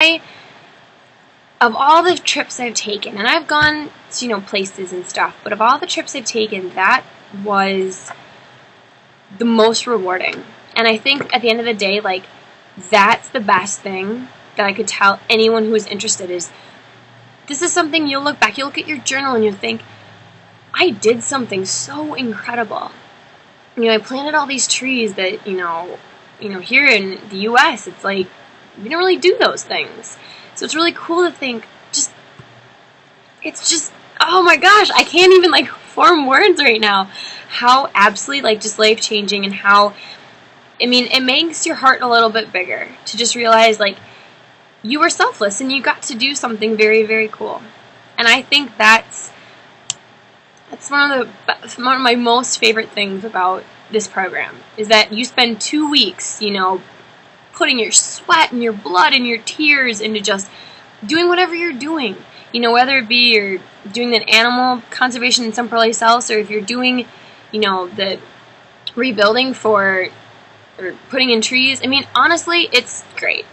Of all the trips I've taken, and I've gone to, places and stuff, but of all the trips I've taken, that was the most rewarding. And I think at the end of the day, like, that's the best thing that I could tell anyone who is interested is, this is something you'll look back, you'll look at your journal and you'll think, I did something so incredible. I planted all these trees that, here in the US, it's like, we don't really do those things. So it's really cool to think, it's just, oh my gosh, I can't even, like, form words right now. How absolutely, like, just life-changing, and how, it makes your heart a little bit bigger to just realize, like, you were selfless and you got to do something very, very cool. And I think that's one of my most favorite things about this program, is that you spend 2 weeks, putting your sweat and your blood and your tears into just doing whatever you're doing. Whether it be you're doing the animal conservation in someplace else, or if you're doing, the rebuilding or putting in trees. Honestly, it's great.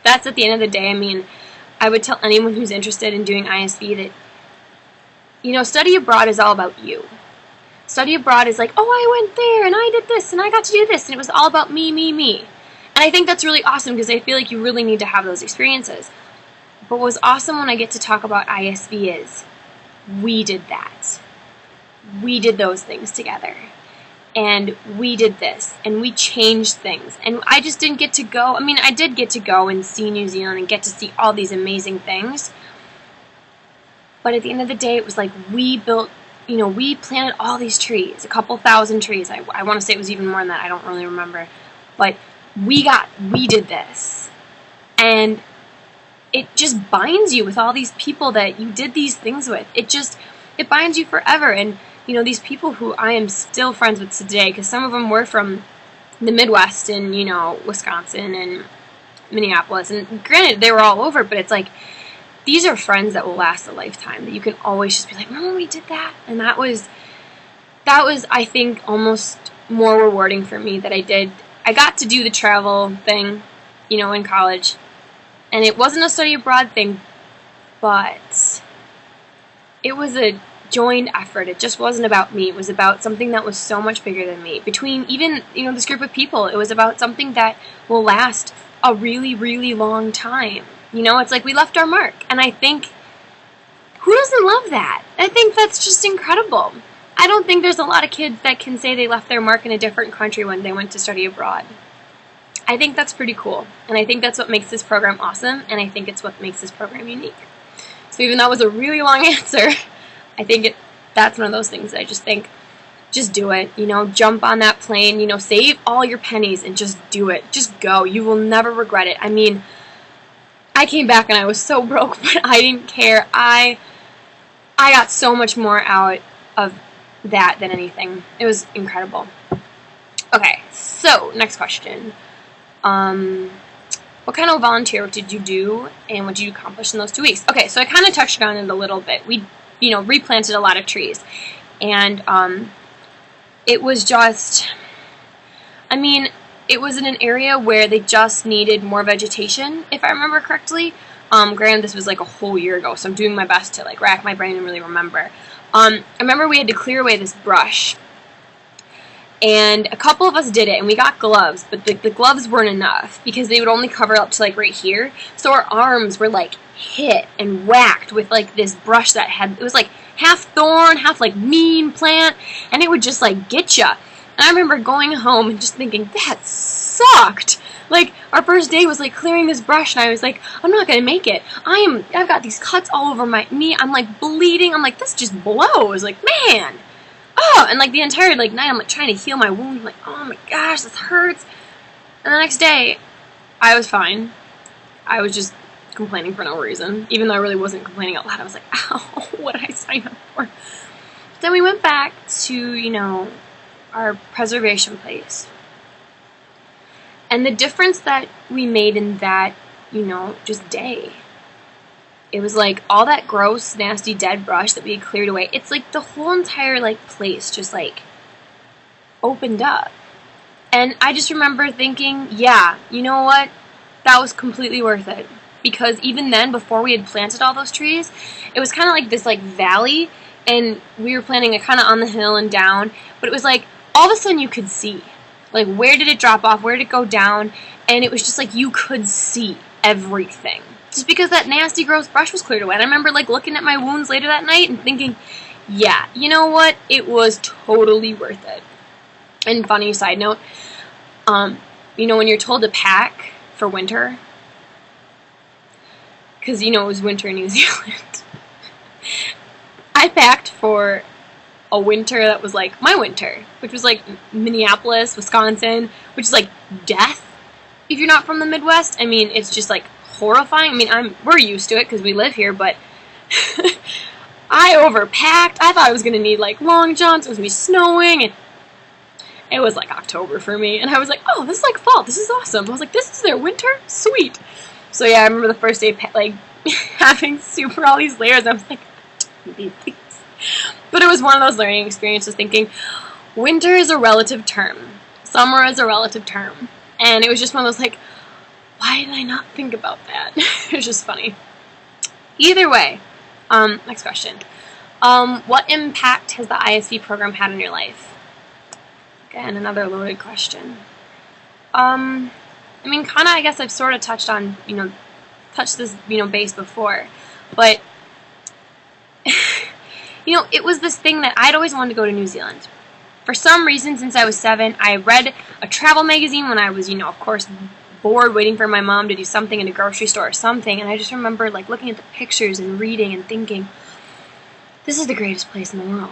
That's at the end of the day. I would tell anyone who's interested in doing ISV that, study abroad is all about you. Study abroad is like, oh, I went there and I did this and I got to do this and it was all about me, me, me. And I think that's really awesome, because I feel like you really need to have those experiences. But what was awesome when I get to talk about ISV is, we did that. We did those things together. And we did this. And we changed things. And I just didn't get to go. I did get to go and see New Zealand and get to see all these amazing things. But at the end of the day, it was like we built, we planted all these trees, a couple thousand trees. I want to say it was even more than that. I don't really remember. But we did this. And it just binds you with all these people that you did these things with. It binds you forever. And, these people who I am still friends with today, because some of them were from the Midwest and, Wisconsin and Minneapolis. And granted, they were all over, but it's like, these are friends that will last a lifetime, that you can always just be like, remember we did that? And that was, I think, almost more rewarding for me that I got to do the travel thing, in college. And it wasn't a study abroad thing, but it was a joined effort. It just wasn't about me. It was about something that was so much bigger than me. Between even, this group of people, it was about something that will last a really, really long time. It's like we left our mark. And I think, who doesn't love that? I think that's just incredible. I don't think there's a lot of kids that can say they left their mark in a different country when they went to study abroad. I think that's pretty cool. And I think that's what makes this program awesome. And I think it's what makes this program unique. So even though that was a really long answer, I think that's one of those things that I just think, just do it. Jump on that plane, save all your pennies and just do it. Just go. You will never regret it. I came back and I was so broke, but I didn't care. I got so much more out of that than anything. It was incredible. Okay, so next question. What kind of volunteer work did you do, and what did you accomplish in those 2 weeks? Okay, so I kind of touched on it a little bit. We, replanted a lot of trees, and it was just, it was in an area where they just needed more vegetation, if I remember correctly. Granted, this was like a whole year ago, so I'm doing my best to, like, rack my brain and really remember. I remember we had to clear away this brush, and a couple of us did it, and we got gloves, but the gloves weren't enough, because they would only cover up to, like, right here, so our arms were, like, hit and whacked with, like, this brush that had, it was, like, half thorn, half, like, mean plant, and it would just, like, get ya. And I remember going home and just thinking, that sucked. Like, our first day was, like, clearing this brush, and I was like, I'm not gonna make it. I've got these cuts all over me, I'm, like, bleeding, I'm like, this just blows, like, man. Oh, and, like, the entire, like, night, I'm, like, trying to heal my wound, I'm like, oh my gosh, this hurts. And the next day, I was fine. I was just complaining for no reason, even though I really wasn't complaining out loud. I was like, ow, what did I sign up for? Then we went back to, our preservation place. And the difference that we made in that, just day, it was like all that gross, nasty, dead brush that we had cleared away, it's like the whole entire, like, place just, like, opened up. And I just remember thinking, yeah, you know what? That was completely worth it. because even then, before we had planted all those trees, it was kind of like this like valley, and we were planting it kind of on the hill and down, but it was like all of a sudden you could see, like, where did it drop off, where did it go down, and it was just like you could see everything. Just because that nasty, gross brush was cleared away. And I remember like looking at my wounds later that night and thinking, yeah, you know what? It was totally worth it. And funny side note, you know when you're told to pack for winter, because, you know, it was winter in New Zealand, I packed for a winter that was like my winter, which was like Minneapolis, Wisconsin, which is like death if you're not from the Midwest. I mean, it's just like horrifying. I mean, we're used to it because we live here, but I overpacked. I thought I was going to need like long johns. It was going to be snowing, and it was like October for me, and I was like, oh, this is like fall. This is awesome. I was like, this is their winter? Sweet. So yeah, I remember the first day like having super all these layers. I was like, I don't need these. But it was one of those learning experiences thinking, winter is a relative term. Summer is a relative term. And it was just one of those like, why did I not think about that? It was just funny. Either way, next question. What impact has the ISV program had on your life? Again, another loaded question. I mean, kind of, I guess I've sort of touched on, touched this, base before. But, it was this thing that I'd always wanted to go to New Zealand. For some reason, since I was 7, I read a travel magazine when I was, of course, bored, waiting for my mom to do something in a grocery store or something. And I just remember, like, looking at the pictures and reading and thinking, this is the greatest place in the world.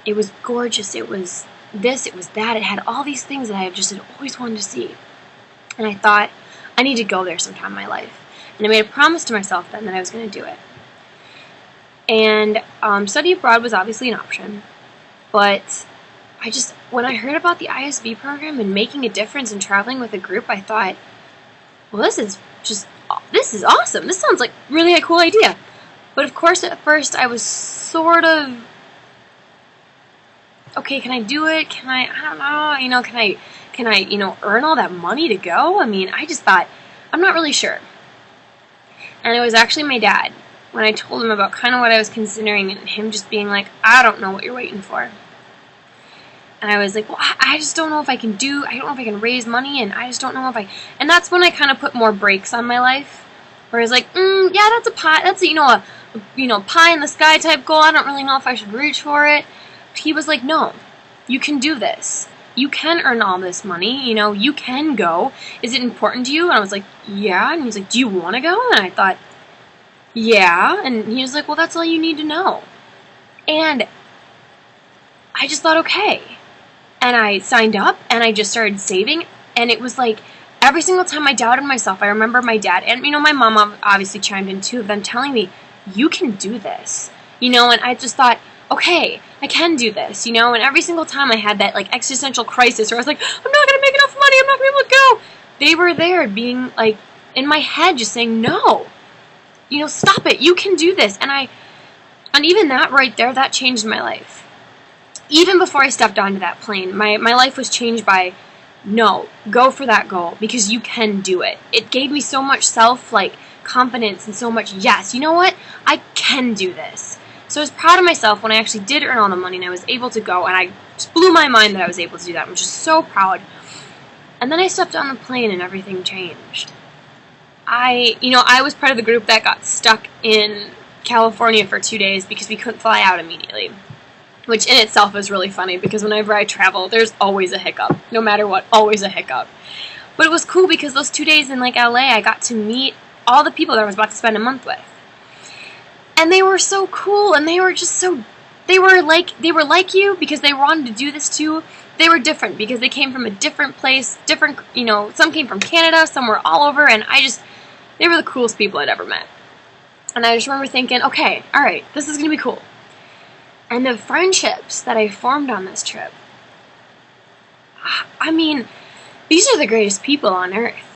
It was gorgeous. It was this, it was that. It had all these things that I had always wanted to see. And I thought, I need to go there sometime in my life. And I made a promise to myself then that I was going to do it. And study abroad was obviously an option. But when I heard about the ISV program and making a difference and traveling with a group, I thought, well, this is awesome. This sounds like really a cool idea. But of course, at first, I was sort of, okay, can I do it? I don't know, can I, earn all that money to go? I mean, I just thought, I'm not really sure. And it was actually my dad, when I told him about kind of what I was considering, and him just being like, I don't know what you're waiting for. And I was like, well, I just don't know if I don't know if I can raise money, and I just don't know if and that's when I kind of put more brakes on my life, where I was like, yeah, that's a pie in the sky type goal. I don't really know if I should reach for it. But he was like, no, you can do this. You can earn all this money, you can go. Is it important to you? And I was like, yeah. And he's like, do you want to go? And I thought, yeah. And he was like, well, that's all you need to know. And I just thought, okay. And I signed up, and I just started saving, and it was like, every single time I doubted myself, I remember my dad, and, my mom obviously chimed in too, of them telling me, you can do this, and I just thought, okay, I can do this, and every single time I had that, like, existential crisis where I was like, I'm not going to make enough money, I'm not going to be able to go, they were there being, like, in my head just saying, no, stop it, you can do this, and even that right there, that changed my life. Even before I stepped onto that plane, my life was changed by, no, go for that goal, because you can do it. It gave me so much confidence and so much, yes, you know what? I can do this. So I was proud of myself when I actually did earn all the money and I was able to go, and I just blew my mind that I was able to do that. I'm just so proud. And then I stepped on the plane and everything changed. I was part of the group that got stuck in California for 2 days because we couldn't fly out immediately. Which in itself is really funny, because whenever I travel, there's always a hiccup. No matter what, always a hiccup. But it was cool because those 2 days in LA, I got to meet all the people that I was about to spend a month with. And they were so cool, and they were just they were like you because they wanted to do this too. They were different because they came from a different place, some came from Canada, some were all over, and they were the coolest people I'd ever met. And I just remember thinking, okay, alright, this is going to be cool. And the friendships that I formed on this trip, I mean, these are the greatest people on earth.